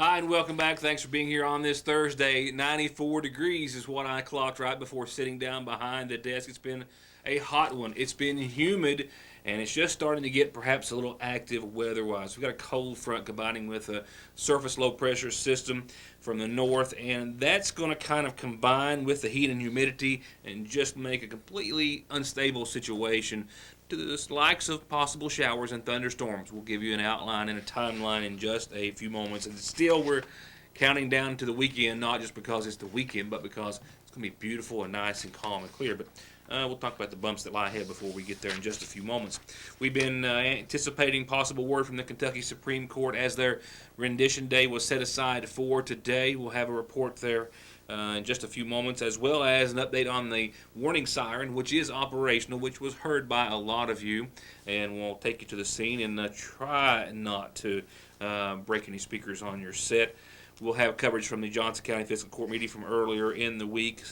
Hi, and welcome back. Thanks for being here on this Thursday. 94 degrees is what I clocked right before sitting down behind the desk. It's been a hot one. It's been humid, and it's just starting to get perhaps a little active weather-wise. We've got a cold front combining with a surface low-pressure system from the north, and that's going to kind of combine with the heat and humidity and just make a completely unstable situation to the likes of possible showers and thunderstorms. We'll give you an outline and a timeline in just a few moments. And still, we're counting down to the weekend, not just because it's the weekend, but because it's going to be beautiful and nice and calm and clear. But we'll talk about the bumps that lie ahead before we get there in just a few moments. We've been anticipating possible word from the Kentucky Supreme Court as their rendition day was set aside for today. We'll have a report there in just a few moments, as well as an update on the warning siren, which is operational, which was heard by a lot of you. And we'll take you to the scene and try not to break any speakers on your set. We'll have coverage from the Johnson County Fiscal Court meeting from earlier in the week.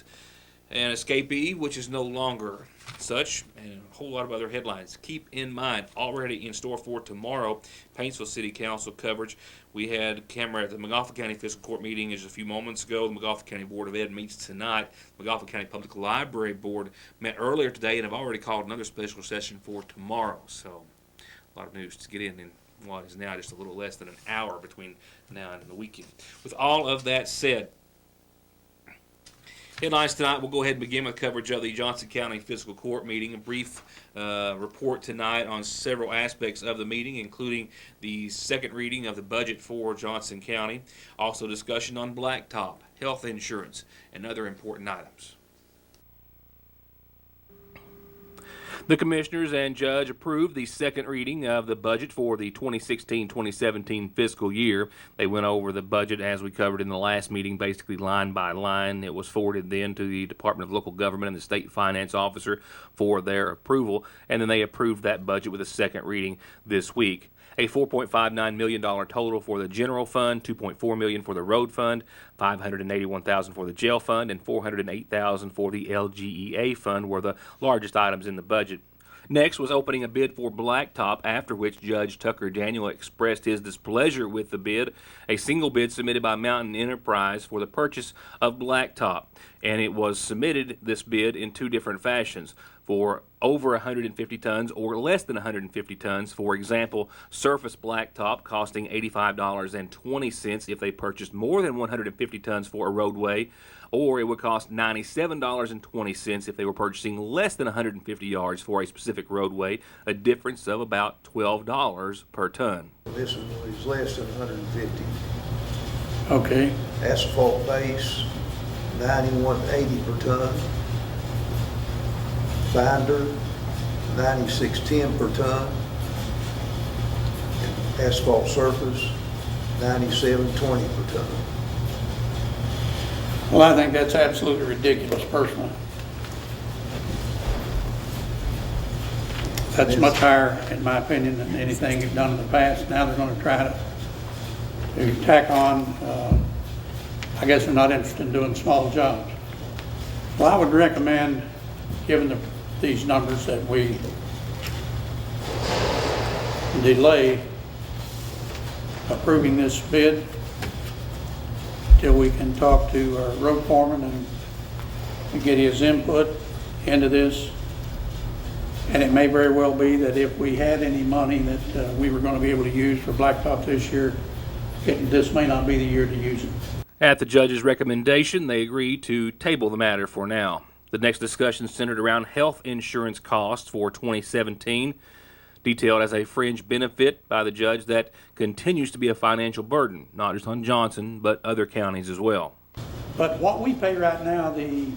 An escapee, which is no longer such, and a whole lot of other headlines. Keep in mind, already in store for tomorrow, Paintsville City Council coverage. We had camera at the McGoffin County Fiscal Court meeting just a few moments ago. The McGoffin County Board of Ed meets tonight. McGoffin County Public Library Board met earlier today, and have already called another special session for tomorrow. So, a lot of news to get in what is now just a little less than an hour between now and the weekend. With all of that said, headlines tonight, we'll go ahead and begin with coverage of the Johnson County Fiscal Court meeting. A brief report tonight on several aspects of the meeting, including the second reading of the budget for Johnson County. Also discussion on blacktop, health insurance, and other important items. The Commissioners and Judge approved the second reading of the budget for the 2016-2017 fiscal year. They went over the budget as we covered in the last meeting, basically line by line. It was forwarded then to the Department of Local Government and the State Finance Officer for their approval, and then they approved that budget with a second reading this week. A $4.59 million total for the general fund, $2.4 million for the road fund, $581,000 for the jail fund, and $408,000 for the LGEA fund were the largest items in the budget. Next was opening a bid for blacktop, after which Judge Tucker Daniel expressed his displeasure with the bid, a single bid submitted by Mountain Enterprise for the purchase of blacktop. And it was submitted, this bid, in two different fashions, for over 150 tons or less than 150 tons. For example, surface blacktop costing $85.20 if they purchased more than 150 tons for a roadway, or it would cost $97.20 if they were purchasing less than 150 yards for a specific roadway, a difference of about $12 per ton. This one is less than 150. Okay. Asphalt base, $91.80 per ton. Binder, $96.10 per ton. Asphalt surface, $97.20 per ton. Well, I think that's absolutely ridiculous, personally. That's much higher, in my opinion, than anything you've done in the past. Now they're going to try to tack on, I guess they're not interested in doing small jobs. Well, I would recommend, given these numbers, that we delay approving this bid till we can talk to our road foreman and get his input into this. And it may very well be that if we had any money that we were going to be able to use for blacktop this year, this may not be the year to use it. At the judge's recommendation, they agreed to table the matter for now. The next discussion centered around health insurance costs for 2017, detailed as a fringe benefit by the judge that continues to be a financial burden, not just on Johnson, but other counties as well. But what we pay right now, the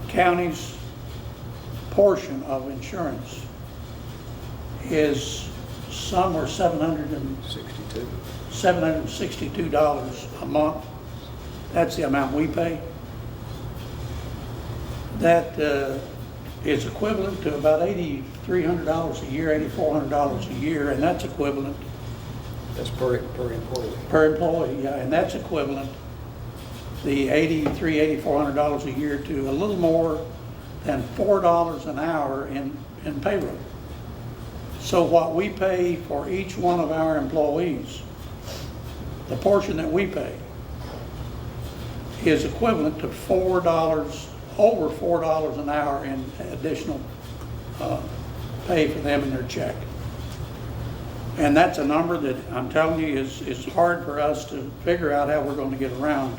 county's portion of insurance is somewhere $762 a month. That's the amount we pay. That is equivalent to about $8,300 a year, $8,400 a year, and that's equivalent. That's per employee. Per employee, yeah, and that's equivalent, the $8,400 a year, to a little more than $4 an hour in payroll. So what we pay for each one of our employees the portion that we pay is equivalent to $4, over $4 an hour in additional pay for them in their check. And that's a number that I'm telling you is hard for us to figure out how we're going to get around.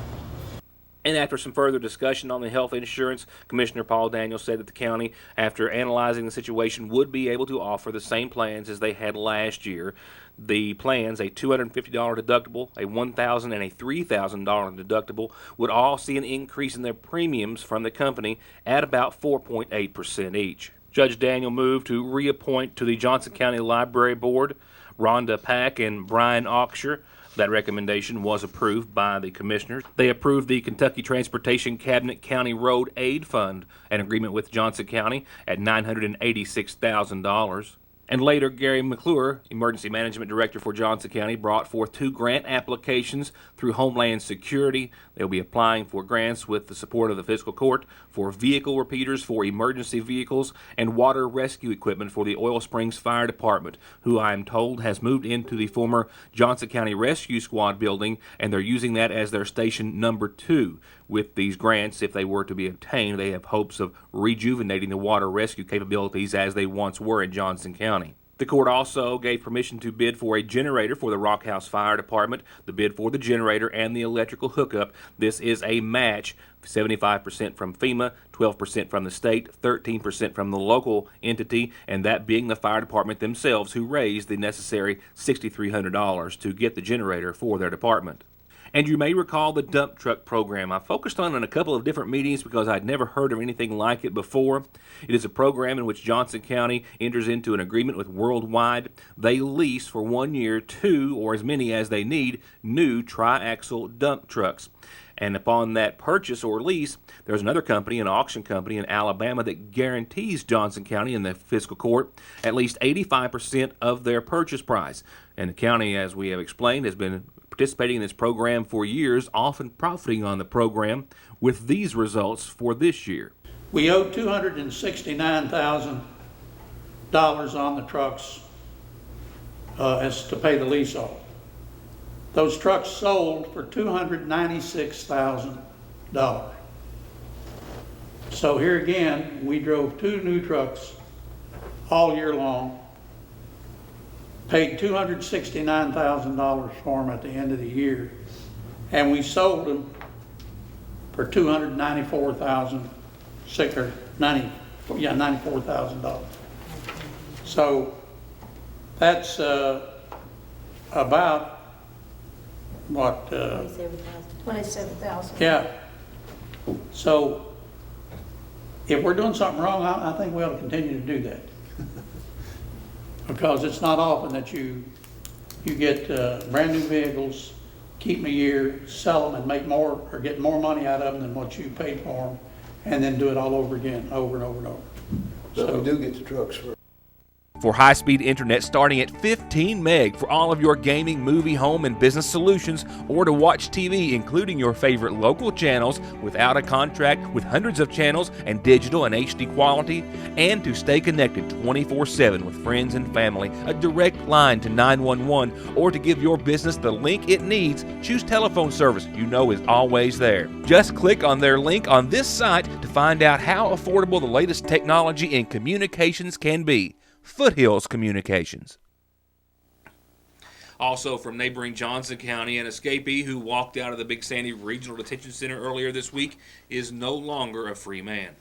And after some further discussion on the health insurance, Commissioner Paul Daniels said that the county, after analyzing the situation, would be able to offer the same plans as they had last year. The plans, a $250 deductible, a $1,000, and a $3,000 deductible, would all see an increase in their premiums from the company at about 4.8% each. Judge Daniel moved to reappoint to the Johnson County Library Board Rhonda Pack and Brian Auksher. That recommendation was approved by the commissioners. They approved the Kentucky Transportation Cabinet County Road Aid Fund, an agreement with Johnson County at $986,000. And later, Gary McClure, Emergency Management Director for Johnson County, brought forth 2 grant applications through Homeland Security. They'll be applying for grants with the support of the fiscal court for vehicle repeaters for emergency vehicles and water rescue equipment for the Oil Springs Fire Department, who I'm told has moved into the former Johnson County Rescue Squad building, and they're using that as their station number 2. With these grants, if they were to be obtained, they have hopes of rejuvenating the water rescue capabilities as they once were in Johnson County. The court also gave permission to bid for a generator for the Rock House Fire Department. The bid for the generator and the electrical hookup, this is a match, 75% from FEMA, 12% from the state, 13% from the local entity, and that being the fire department themselves, who raised the necessary $6,300 to get the generator for their department. And you may recall the dump truck program. I focused on it in a couple of different meetings because I'd never heard of anything like it before. It is a program in which Johnson County enters into an agreement with Worldwide. They lease for 1 year 2 or as many as they need new tri-axle dump trucks. And upon that purchase or lease, there's another company, an auction company in Alabama, that guarantees Johnson County in the fiscal court at least 85% of their purchase price. And the county, as we have explained, has been participating in this program for years, often profiting on the program, with these results for this year. We owe $269,000 on the trucks as to pay the lease off. Those trucks sold for $296,000. So here again, we drove 2 new trucks all year long, paid $269,000 for them at the end of the year, and we sold them for $94,000. So that's about what? 27,000. Yeah. So if we're doing something wrong, I think we ought to continue to do that. Because it's not often that you get brand new vehicles, keep them a year, sell them, and make more or get more money out of them than what you paid for them, and then do it all over again, over and over and over. But we do get the trucks for. For high-speed internet starting at 15 meg for all of your gaming, movie, home, and business solutions, or to watch TV, including your favorite local channels without a contract, with hundreds of channels and digital and HD quality, and to stay connected 24/7 with friends and family, a direct line to 911, or to give your business the link it needs, choose telephone service you know is always there. Just click on their link on this site to find out how affordable the latest technology in communications can be. Foothills Communications. Also from neighboring Johnson County, an escapee who walked out of the Big Sandy Regional Detention Center earlier this week is no longer a free man.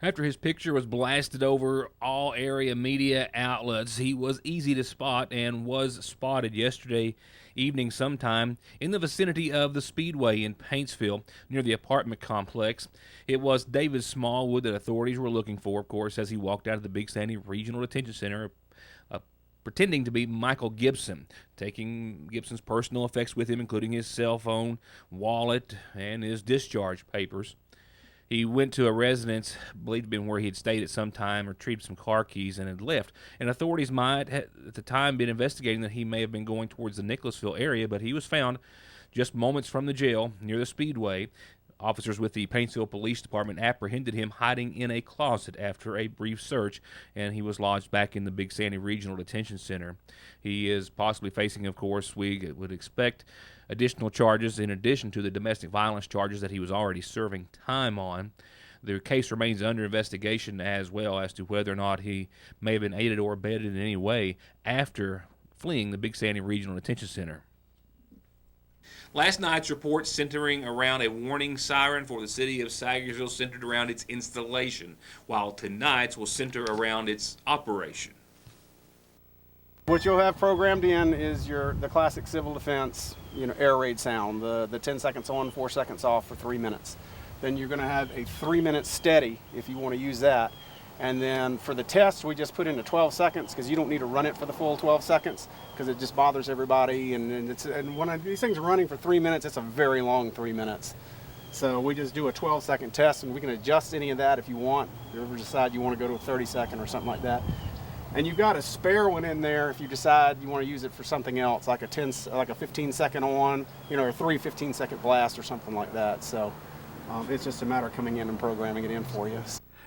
After his picture was blasted over all area media outlets, he was easy to spot and was spotted yesterday evening sometime in the vicinity of the Speedway in Paintsville near the apartment complex. It was David Smallwood that authorities were looking for, of course, as he walked out of the Big Sandy Regional Detention Center, pretending to be Michael Gibson, taking Gibson's personal effects with him, including his cell phone, wallet, and his discharge papers. He went to a residence, believed to have been where he had stayed at some time, retrieved some car keys, and had left. And authorities might, at the time, been investigating that he may have been going towards the Nicholasville area, but he was found just moments from the jail near the Speedway Officers with the Paintsville Police Department apprehended him hiding in a closet after a brief search, and he was lodged back in the Big Sandy Regional Detention Center. He is possibly facing, of course, we would expect, additional charges in addition to the domestic violence charges that he was already serving time on. The case remains under investigation as well as to whether or not he may have been aided or abetted in any way after fleeing the Big Sandy Regional Detention Center. Last night's report centering around a warning siren for the city of Sagersville centered around its installation, while tonight's will center around its operation. What you'll have programmed in is the classic civil defense, air raid sound, the 10 seconds on, 4 seconds off for 3 minutes. Then you're going to have a 3-minute steady if you want to use that. And then for the test, we just put in the 12 seconds because you don't need to run it for the full 12 seconds because it just bothers everybody. And when these things are running for 3 minutes, it's a very long 3 minutes. So we just do a 12-second test, and we can adjust any of that if you want. If you ever decide you want to go to a 30-second or something like that. And you've got a spare one in there if you decide you want to use it for something else, like a 15-second on, or 3 15-second blast or something like that. So it's just a matter of coming in and programming it in for you.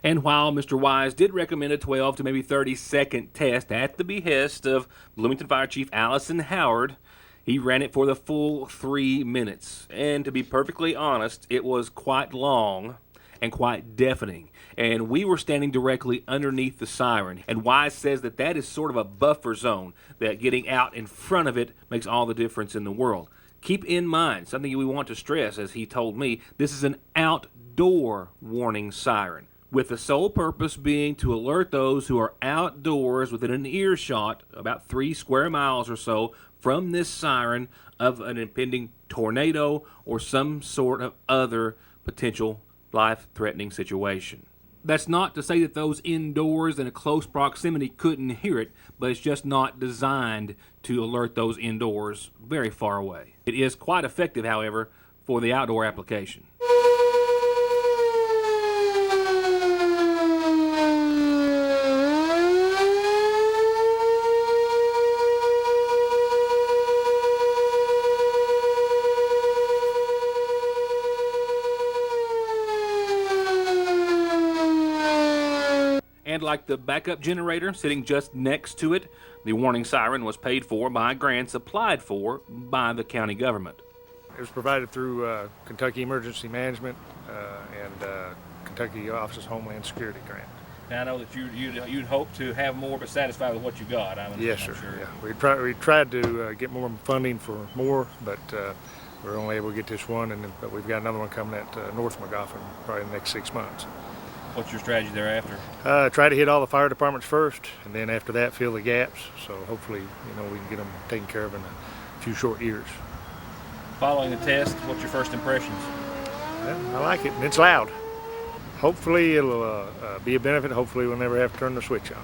And while Mr. Wise did recommend a 12 to maybe 30-second test at the behest of Bloomington Fire Chief Allison Howard, he ran it for the full 3 minutes. And to be perfectly honest, it was quite long and quite deafening. And we were standing directly underneath the siren. And Wise says that that is sort of a buffer zone, that getting out in front of it makes all the difference in the world. Keep in mind, something we want to stress, as he told me, this is an outdoor warning siren, with the sole purpose being to alert those who are outdoors within an earshot, about 3 square miles or so, from this siren of an impending tornado or some sort of other potential life-threatening situation. That's not to say that those indoors in a close proximity couldn't hear it, but it's just not designed to alert those indoors very far away. It is quite effective, however, for the outdoor application. And like the backup generator sitting just next to it, the warning siren was paid for by grants applied for by the county government. It was provided through Kentucky Emergency Management and Kentucky Office of Homeland Security grant. Now I know that you'd hope to have more, but satisfied with what you got. Yes, sir. Sure. Yeah. We tried to get more funding for more, but we're only able to get this one, but we've got another one coming at North McGoffin probably in the next 6 months. What's your strategy thereafter? Try to hit all the fire departments first, and then after that, fill the gaps. So hopefully, we can get them taken care of in a few short years. Following the test, what's your first impressions? Well, I like it, and it's loud. Hopefully, it'll be a benefit. Hopefully, we'll never have to turn the switch on.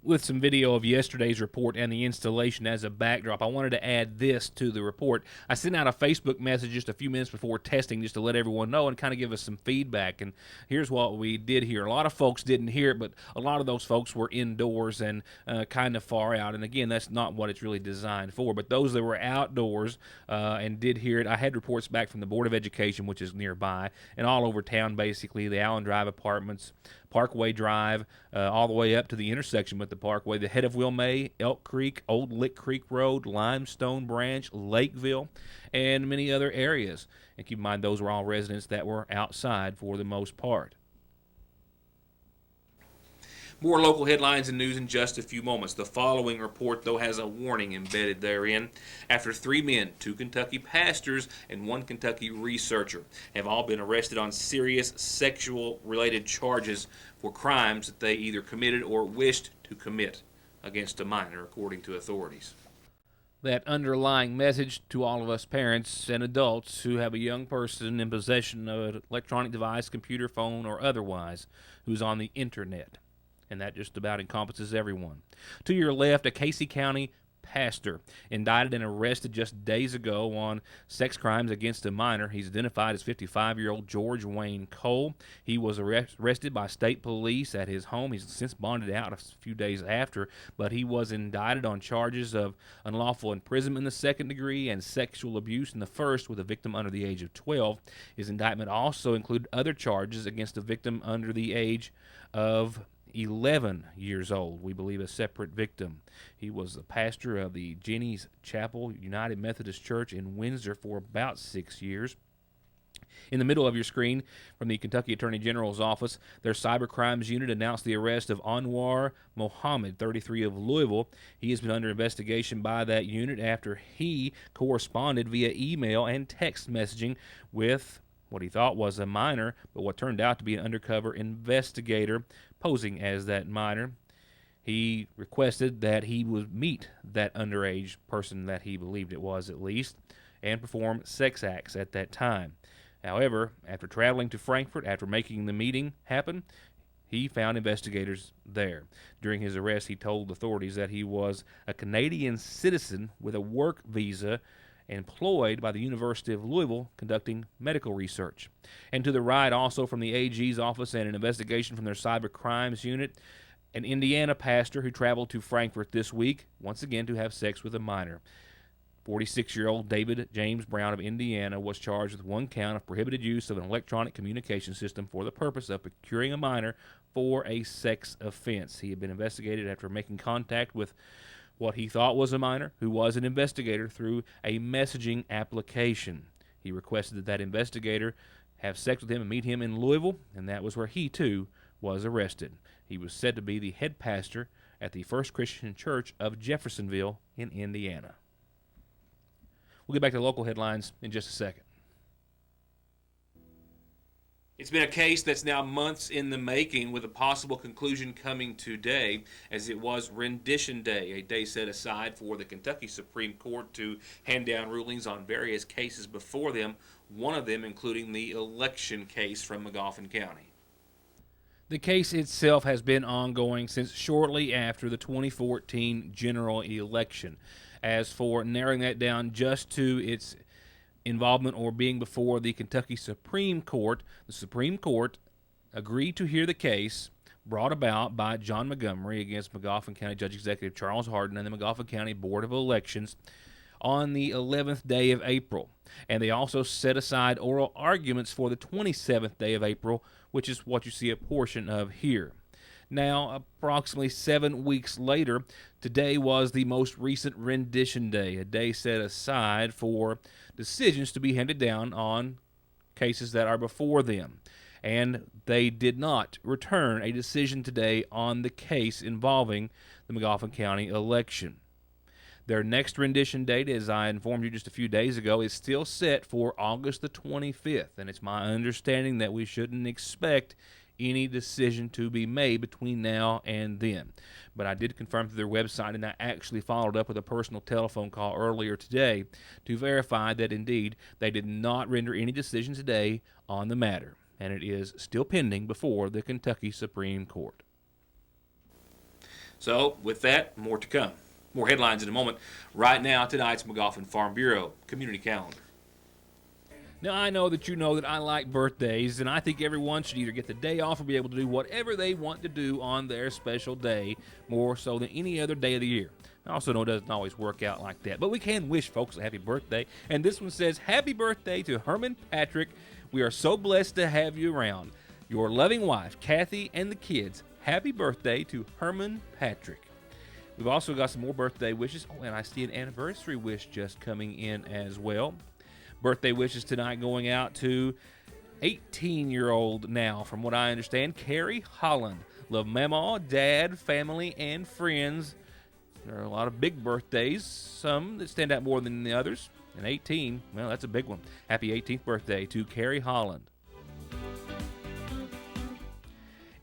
With some video of yesterday's report and the installation as a backdrop, I wanted to add this to the report. I sent out a Facebook message just a few minutes before testing just to let everyone know and kind of give us some feedback. And here's what we did hear. A lot of folks didn't hear it, but a lot of those folks were indoors and kind of far out. And again, that's not what it's really designed for. But those that were outdoors and did hear it, I had reports back from the Board of Education, which is nearby, and all over town basically, the Allen Drive Apartments, Parkway Drive, all the way up to the intersection with the Parkway, the head of Wilmay, Elk Creek, Old Lick Creek Road, Limestone Branch, Lakeville, and many other areas. And keep in mind, those were all residents that were outside for the most part. More local headlines and news in just a few moments. The following report, though, has a warning embedded therein. After 3 men, 2 Kentucky pastors, and 1 Kentucky researcher have all been arrested on serious sexual-related charges for crimes that they either committed or wished to commit against a minor, according to authorities. That underlying message to all of us parents and adults who have a young person in possession of an electronic device, computer, phone, or otherwise, who's on the internet. And that just about encompasses everyone. To your left, a Casey County pastor, indicted and arrested just days ago on sex crimes against a minor. He's identified as 55-year-old George Wayne Cole. He was arrested by state police at his home. He's since bonded out a few days after, but he was indicted on charges of unlawful imprisonment in the second degree and sexual abuse in the first with a victim under the age of 12. His indictment also included other charges against a victim under the age of 11 years old, we believe a separate victim. He was the pastor of the Jenny's Chapel United Methodist Church in Windsor for about 6 years. In the middle of your screen, from the Kentucky Attorney General's office, their cyber crimes unit announced the arrest of Anwar Mohammed, 33, of Louisville. He has been under investigation by that unit after he corresponded via email and text messaging with what he thought was a minor, but what turned out to be an undercover investigator posing as that minor. He requested that he would meet that underage person that he believed it was, at least, and perform sex acts at that time. However, after traveling to Frankfurt, after making the meeting happen, he found investigators there. During his arrest, he told authorities that he was a Canadian citizen with a work visa employed by the University of Louisville conducting medical research. And to the right, also from the AG's office and an investigation from their cyber crimes unit, an Indiana pastor who traveled to Frankfurt this week, once again to have sex with a minor. 46-year-old David James Brown of Indiana was charged with one count of prohibited use of an electronic communication system for the purpose of procuring a minor for a sex offense. He had been investigated after making contact with what he thought was a minor, who was an investigator, through a messaging application. He requested that that investigator have sex with him and meet him in Louisville, and that was where he, too, was arrested. He was said to be the head pastor at the First Christian Church of Jeffersonville in Indiana. We'll get back to local headlines in just a second. It's been a case that's now months in the making, with a possible conclusion coming today, as it was Rendition Day, a day set aside for the Kentucky Supreme Court to hand down rulings on various cases before them, one of them including the election case from Magoffin County. The case itself has been ongoing since shortly after the 2014 general election. As for narrowing that down just to its involvement or being before the Kentucky Supreme Court, the Supreme Court agreed to hear the case brought about by John Montgomery against Magoffin County Judge Executive Charles Hardin and the Magoffin County Board of Elections on the 11th day of April. And they also set aside oral arguments for the 27th day of April, which is what you see a portion of here. Now, approximately 7 weeks later, today was the most recent rendition day, a day set aside for decisions to be handed down on cases that are before them. And they did not return a decision today on the case involving the Magoffin County election. Their next rendition date, as I informed you just a few days ago, is still set for August the 25th. And it's my understanding that we shouldn't expect any decision to be made between now and then. But I did confirm through their website, and I actually followed up with a personal telephone call earlier today to verify that indeed they did not render any decision today on the matter, and it is still pending before the Kentucky Supreme Court. So, with that, more to come. More headlines in a moment. Right now, tonight's Magoffin Farm Bureau Community Calendar. Now, I know that I like birthdays, and I think everyone should either get the day off or be able to do whatever they want to do on their special day, more so than any other day of the year. I also know it doesn't always work out like that, but we can wish folks a happy birthday. And this one says, happy birthday to Herman Patrick. We are so blessed to have you around. Your loving wife, Kathy, and the kids. Happy birthday to Herman Patrick. We've also got some more birthday wishes. Oh, and I see an anniversary wish just coming in as well. Birthday wishes tonight going out to 18-year-old now, from what I understand, Carrie Holland. Love Mama, Dad, family, and friends. There are a lot of big birthdays, some that stand out more than the others. And 18, well, that's a big one. Happy 18th birthday to Carrie Holland.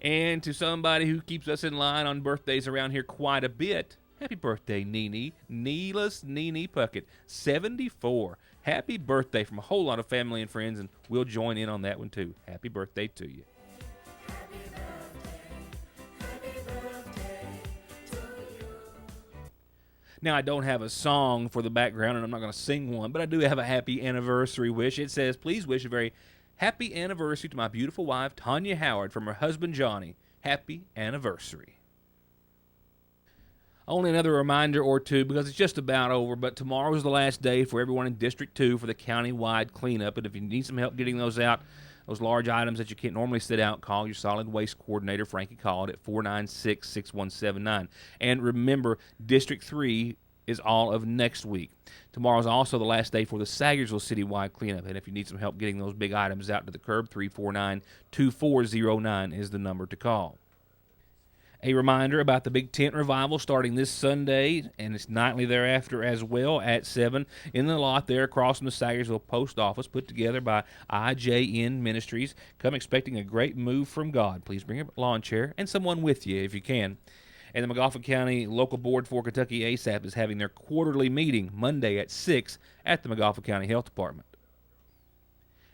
And to somebody who keeps us in line on birthdays around here quite a bit, happy birthday, Nene. Neela's Nene Puckett, 74. Happy birthday from a whole lot of family and friends, and we'll join in on that one too. Happy birthday to you. Now, I don't have a song for the background, and I'm not going to sing one, but I do have a happy anniversary wish. It says, please wish a very happy anniversary to my beautiful wife, Tanya Howard, from her husband, Johnny. Happy anniversary. Only another reminder or two because it's just about over, but tomorrow is the last day for everyone in District 2 for the county-wide cleanup, and if you need some help getting those out, those large items that you can't normally sit out, call your solid waste coordinator, Frankie Called, at 496-6179. And remember, District 3 is all of next week. Tomorrow is also the last day for the Sagersville citywide cleanup, and if you need some help getting those big items out to the curb, 349-2409 is the number to call. A reminder about the Big Tent Revival starting this Sunday, and it's nightly thereafter as well at 7 in the lot there across from the Sagersville Post Office, put together by IJN Ministries. Come expecting a great move from God. Please bring a lawn chair and someone with you if you can. And the McGoffin County Local Board for Kentucky ASAP is having their quarterly meeting Monday at 6 at the McGoffin County Health Department.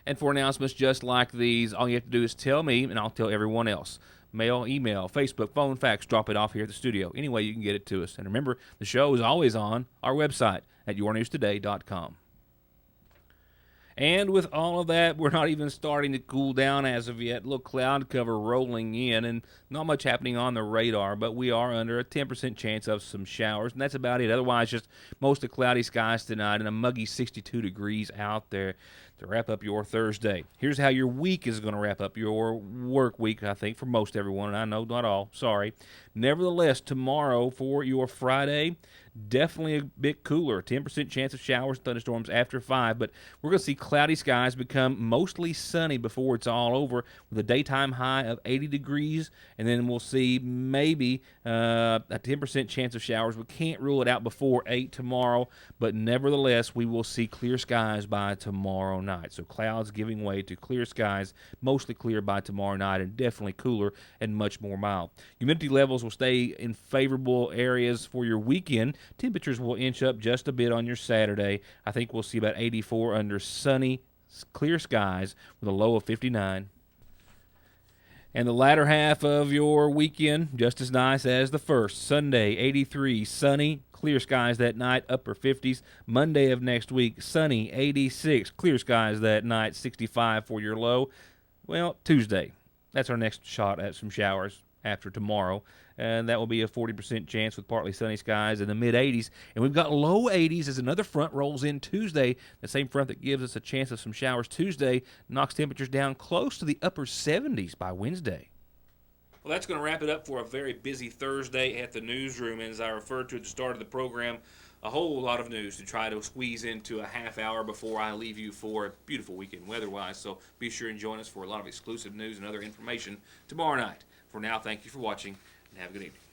And for announcements just like these, all you have to do is tell me, and I'll tell everyone else. Mail, email, Facebook, phone, fax, drop it off here at the studio. Any way you can get it to us. And remember, the show is always on our website at yournewstoday.com. And with all of that, we're not even starting to cool down as of yet. A little cloud cover rolling in and not much happening on the radar, but we are under a 10% chance of some showers, and that's about it. Otherwise, just mostly cloudy skies tonight and a muggy 62 degrees out there to wrap up your Thursday. Here's how your week is going to wrap up your work week, I think, for most everyone, and I know not all. Sorry. Nevertheless, tomorrow for your Friday, definitely a bit cooler. 10% chance of showers and thunderstorms after 5, but we're going to see cloudy skies become mostly sunny before it's all over with a daytime high of 80 degrees, and then we'll see maybe a 10% chance of showers. We can't rule it out before 8 tomorrow, but nevertheless, we will see clear skies by tomorrow night. So clouds giving way to clear skies, mostly clear by tomorrow night, and definitely cooler and much more mild. Humidity levels will stay in favorable areas for your weekend. Temperatures will inch up just a bit on your Saturday. I think we'll see about 84 under sunny, clear skies with a low of 59. And the latter half of your weekend, just as nice as the first. Sunday, 83, sunny, clear skies that night, upper 50s. Monday of next week, sunny, 86, clear skies that night, 65 for your low. Well, Tuesday, that's our next shot at some showers after tomorrow, and that will be a 40% chance with partly sunny skies in the mid-80s. And we've got low 80s as another front rolls in Tuesday. The same front that gives us a chance of some showers Tuesday knocks temperatures down close to the upper 70s by Wednesday. Well, that's going to wrap it up for a very busy Thursday at the newsroom. And as I referred to at the start of the program, a whole lot of news to try to squeeze into a half hour before I leave you for a beautiful weekend weather-wise. So be sure and join us for a lot of exclusive news and other information tomorrow night. For now, thank you for watching, and have a good evening.